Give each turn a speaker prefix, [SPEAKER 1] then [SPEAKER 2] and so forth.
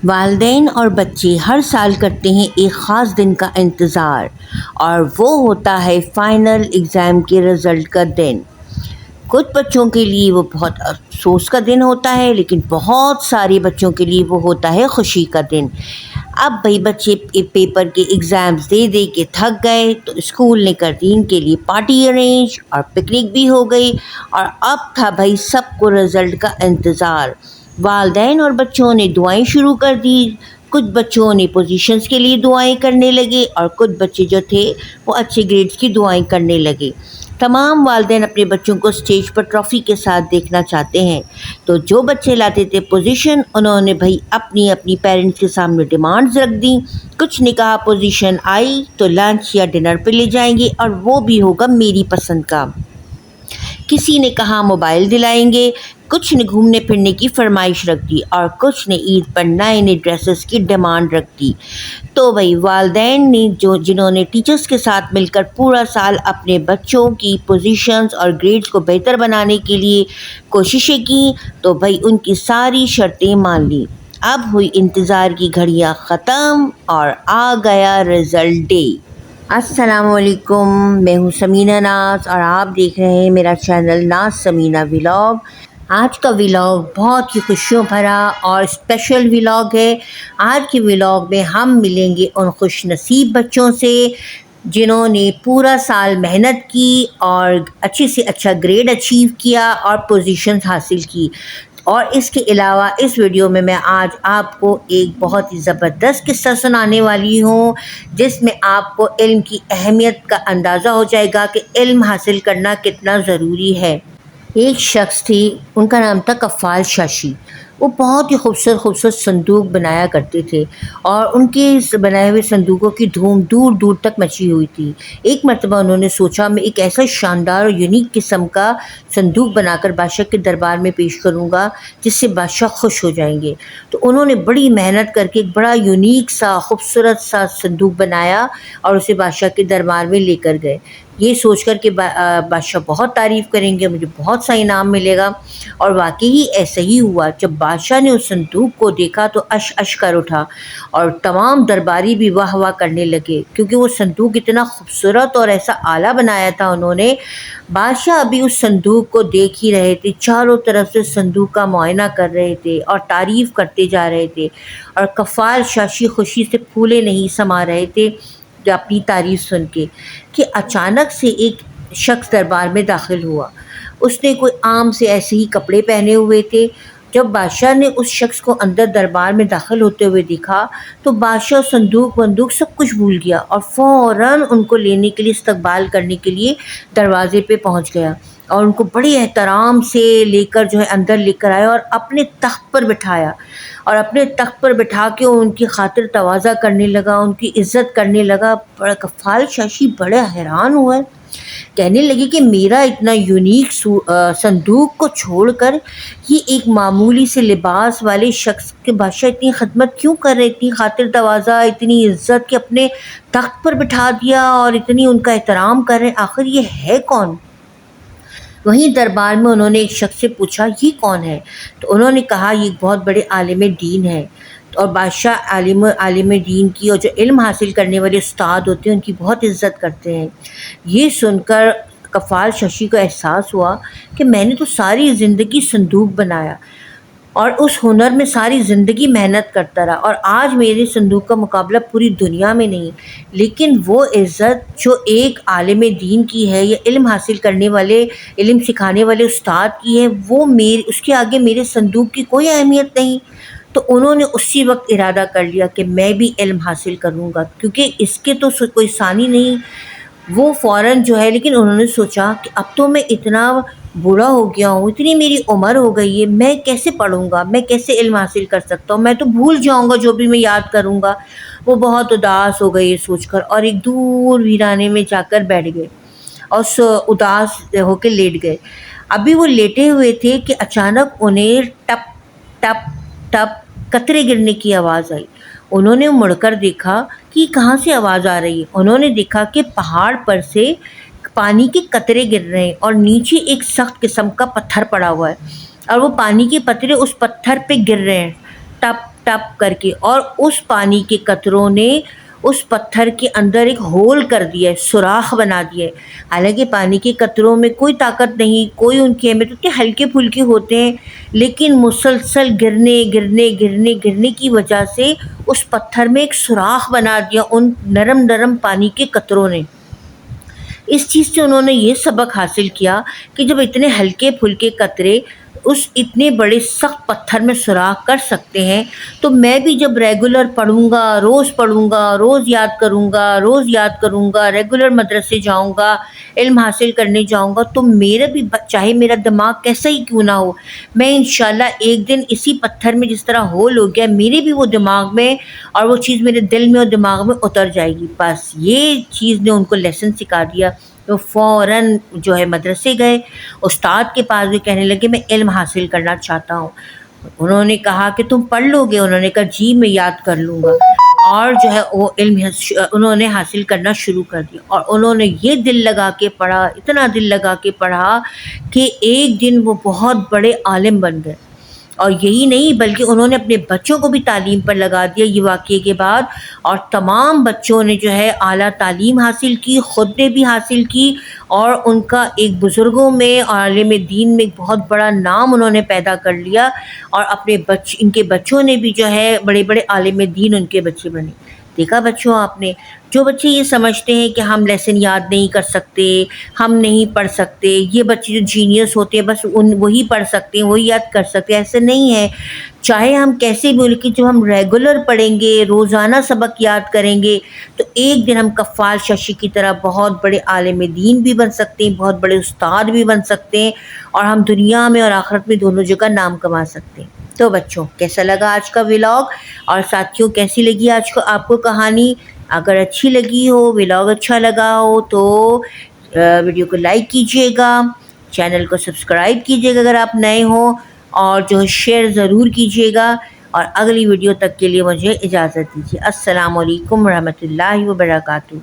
[SPEAKER 1] والدین اور بچے ہر سال کرتے ہیں ایک خاص دن کا انتظار، اور وہ ہوتا ہے فائنل ایگزام کے رزلٹ کا دن۔ کچھ بچوں کے لیے وہ بہت افسوس کا دن ہوتا ہے، لیکن بہت سارے بچوں کے لیے وہ ہوتا ہے خوشی کا دن۔ اب بھائی بچے پیپر کے ایگزامز دے دے کے تھک گئے، تو اسکول نے کر دی ان کے لیے پارٹی ارینج، اور پکنک بھی ہو گئی، اور اب تھا بھائی سب کو رزلٹ کا انتظار۔ والدین اور بچوں نے دعائیں شروع کر دی۔ کچھ بچوں نے پوزیشنز کے لیے دعائیں کرنے لگے، اور کچھ بچے جو تھے وہ اچھے گریڈز کی دعائیں کرنے لگے۔ تمام والدین اپنے بچوں کو اسٹیج پر ٹرافی کے ساتھ دیکھنا چاہتے ہیں، تو جو بچے لاتے تھے پوزیشن، انہوں نے بھائی اپنی اپنی پیرنٹس کے سامنے ڈیمانڈز رکھ دیں۔ کچھ نے کہا پوزیشن آئی تو لنچ یا ڈنر پہ لے جائیں گے، اور وہ بھی ہوگا میری پسند کا۔ کسی نے کہا موبائل دلائیں گے، کچھ نے گھومنے پھرنے کی فرمائش رکھ دی، اور کچھ نے عید پر نئے نئے ڈریسز کی ڈیمانڈ رکھ دی۔ تو بھائی والدین نے جنہوں نے ٹیچرز کے ساتھ مل کر پورا سال اپنے بچوں کی پوزیشنز اور گریڈز کو بہتر بنانے کے لیے کوششیں کیں، تو بھائی ان کی ساری شرطیں مان لیں۔ اب ہوئی انتظار کی گھڑیاں ختم، اور آ گیا رزلٹ ڈے۔ السلام علیکم، میں ہوں سمینہ ناز، اور آپ دیکھ رہے ہیں میرا چینل ناز سمینہ ولاگ۔ آج کا ولاگ بہت ہی خوشیوں بھرا اور اسپیشل ولاگ ہے۔ آج کے ولاگ میں ہم ملیں گے ان خوش نصیب بچوں سے جنہوں نے پورا سال محنت کی اور اچھے سے اچھا گریڈ اچیو کیا اور پوزیشنز حاصل کی۔ اور اس کے علاوہ اس ویڈیو میں آج آپ کو ایک بہت ہی زبردست قصہ سنانے والی ہوں، جس میں آپ کو علم کی اہمیت کا اندازہ ہو جائے گا کہ علم حاصل کرنا کتنا ضروری ہے۔ ایک شخص تھی، ان کا نام تھا کفال شاشی۔ وہ بہت ہی خوبصورت خوبصورت صندوق بنایا کرتے تھے، اور ان کے بنائے ہوئے صندوقوں کی دھوم دور دور تک مچی ہوئی تھی۔ ایک مرتبہ انہوں نے سوچا میں ایک ایسا شاندار اور یونیک قسم کا صندوق بنا کر بادشاہ کے دربار میں پیش کروں گا جس سے بادشاہ خوش ہو جائیں گے۔ تو انہوں نے بڑی محنت کر کے ایک بڑا یونیک سا خوبصورت سا صندوق بنایا اور اسے بادشاہ کے دربار میں لے کر گئے، یہ سوچ کر کہ بادشاہ بہت تعریف کریں گے، مجھے بہت سا انعام ملے گا۔ اور واقعی ایسا ہی ہوا۔ جب بادشاہ نے اس صندوق کو دیکھا تو اش کر اٹھا، اور تمام درباری بھی واہ واہ کرنے لگے، کیونکہ وہ صندوق اتنا خوبصورت اور ایسا اعلیٰ بنایا تھا انہوں نے۔ بادشاہ ابھی اس صندوق کو دیکھ ہی رہے تھے، چاروں طرف سے صندوق کا معائنہ کر رہے تھے اور تعریف کرتے جا رہے تھے، اور کفال شاشی خوشی سے پھولے نہیں سما رہے تھے اپنی تعریف سن کے، کہ اچانک سے ایک شخص دربار میں داخل ہوا۔ اس نے کوئی عام سے ایسے ہی کپڑے پہنے ہوئے تھے۔ جب بادشاہ نے اس شخص کو اندر دربار میں داخل ہوتے ہوئے دیکھا تو بادشاہ صندوق بندوق سب کچھ بھول گیا، اور فوراً ان کو لینے کے لیے استقبال کرنے کے لیے دروازے پہ پہنچ گیا، اور ان کو بڑے احترام سے لے کر اندر لے کر آیا، اور اپنے تخت پر بٹھایا، اور اپنے تخت پر بٹھا کے ان کی خاطر تواضع کرنے لگا، ان کی عزت کرنے لگا۔ بڑا کفال شاشی بڑے حیران ہوئے، کہنے لگے کہ میرا اتنا یونیک صندوق کو چھوڑ کر یہ ایک معمولی سے لباس والے شخص کے بادشاہ اتنی خدمت کیوں کر رہے، اتنی خاطر تواضع، اتنی عزت کہ اپنے تخت پر بٹھا دیا اور اتنی ان کا احترام کر رہے، آخر یہ ہے کون؟ وہیں دربار میں انہوں نے ایک شخص سے پوچھا یہ کون ہے؟ تو انہوں نے کہا یہ ایک بہت بڑے عالم دین ہے، اور بادشاہ عالم دین کی اور جو علم حاصل کرنے والے استاد ہوتے ہیں ان کی بہت عزت کرتے ہیں۔ یہ سن کر کفال شاشی کو احساس ہوا کہ میں نے تو ساری زندگی صندوق بنایا اور اس ہنر میں ساری زندگی محنت کرتا رہا، اور آج میرے صندوق کا مقابلہ پوری دنیا میں نہیں، لیکن وہ عزت جو ایک عالم دین کی ہے یا علم حاصل کرنے والے، علم سکھانے والے استاد کی ہے، وہ اس کے آگے میرے صندوق کی کوئی اہمیت نہیں۔ تو انہوں نے اسی وقت ارادہ کر لیا کہ میں بھی علم حاصل کروں گا، کیونکہ اس کے تو کوئی ثانی نہیں۔ وہ فوراً لیکن انہوں نے سوچا کہ اب تو میں اتنا بوڑھا ہو گیا ہوں، اتنی میری عمر ہو گئی ہے، میں کیسے پڑھوں گا، میں کیسے علم حاصل کر سکتا ہوں، میں تو بھول جاؤں گا جو بھی میں یاد کروں گا۔ وہ بہت اداس ہو گئے یہ سوچ کر، اور ایک دور ویرانے میں جا کر بیٹھ گئے اور اداس ہو کے لیٹ گئے۔ ابھی وہ لیٹے ہوئے تھے کہ اچانک انہیں ٹپ ٹپ ٹپ قطرے گرنے کی آواز آئی۔ انہوں نے مڑ کر دیکھا کہ یہ کہاں سے آواز آ رہی ہے۔ انہوں نے دیکھا کہ پہاڑ پر سے پانی کے قطرے گر رہے ہیں، اور نیچے ایک سخت قسم کا پتھر پڑا ہوا ہے، اور وہ پانی کے قطرے اس پتھر پہ گر رہے ہیں، ٹپ ٹپ کر کے، اور اس پانی کے قطروں نے اس پتھر کے اندر ایک ہول کر دیا ہے، سوراخ بنا دیا ہے۔ حالانکہ پانی کے قطروں میں کوئی طاقت نہیں، کوئی ان کی اہمیت، کہ ہلکے پھلکے ہوتے ہیں، لیکن مسلسل گرنے گرنے گرنے گرنے کی وجہ سے اس پتھر میں ایک سوراخ بنا دیا ان نرم نرم پانی کے قطروں نے۔ اس چیز سے انہوں نے یہ سبق حاصل کیا کہ جب اتنے ہلکے پھلکے قطرے اس اتنے بڑے سخت پتھر میں سوراخ کر سکتے ہیں، تو میں بھی جب ریگولر پڑھوں گا، روز یاد کروں گا، ریگولر مدرسے جاؤں گا، علم حاصل کرنے جاؤں گا، تو میرا بھی چاہے میرا دماغ کیسا ہی کیوں نہ ہو، میں انشاءاللہ ایک دن اسی پتھر میں جس طرح ہول ہو گیا، میرے بھی وہ دماغ میں اور وہ چیز میرے دل میں اور دماغ میں اتر جائے گی۔ بس یہ چیز نے ان کو لیسن سکھا دیا۔ تو فوراً جو ہے مدرسے گئے، استاد کے پاس بھی کہنے لگے میں علم حاصل کرنا چاہتا ہوں۔ انہوں نے کہا کہ تم پڑھ لو گے؟ انہوں نے کہا جی میں یاد کر لوں گا، اور جو ہے وہ علم انہوں نے حاصل کرنا شروع کر دیا، اور انہوں نے یہ دل لگا کے پڑھا، اتنا دل لگا کے پڑھا کہ ایک دن وہ بہت بڑے عالم بن گئے۔ اور یہی نہیں بلکہ انہوں نے اپنے بچوں کو بھی تعلیم پر لگا دیا یہ واقعے کے بعد، اور تمام بچوں نے جو ہے اعلیٰ تعلیم حاصل کی، خود نے بھی حاصل کی، اور ان کا ایک بزرگوں میں اور عالم دین میں ایک بہت بڑا نام انہوں نے پیدا کر لیا، اور اپنے ان کے بچوں نے بھی جو ہے بڑے بڑے عالم دین ان کے بچے بنے۔ دیکھا بچوں آپ نے، جو بچے یہ سمجھتے ہیں کہ ہم لیسن یاد نہیں کر سکتے، ہم نہیں پڑھ سکتے، یہ بچے جو جینیس ہوتے ہیں بس وہی پڑھ سکتے ہیں، وہی یاد کر سکتے ہیں، ایسے نہیں ہے۔ چاہے ہم کیسے بھی، لیکن جب ہم ریگولر پڑھیں گے، روزانہ سبق یاد کریں گے، تو ایک دن ہم کفال ششی کی طرح بہت بڑے عالم دین بھی بن سکتے ہیں، بہت بڑے استاد بھی بن سکتے ہیں، اور ہم دنیا میں اور آخرت میں دونوں جگہ نام کما سکتے ہیں۔ تو بچوں کیسا لگا آج کا ولاگ؟ اور ساتھیوں کیسی لگی آج کو آپ کو کہانی؟ اگر اچھی لگی ہو، ولاگ اچھا لگا ہو، تو ویڈیو کو لائک کیجیے گا، چینل کو سبسکرائب کیجیے گا اگر آپ نئے ہوں، اور جو ہے شیئر ضرور کیجیے گا، اور اگلی ویڈیو تک کے لیے مجھے اجازت دیجیے۔ السلام علیکم ورحمۃ اللہ وبرکاتہ۔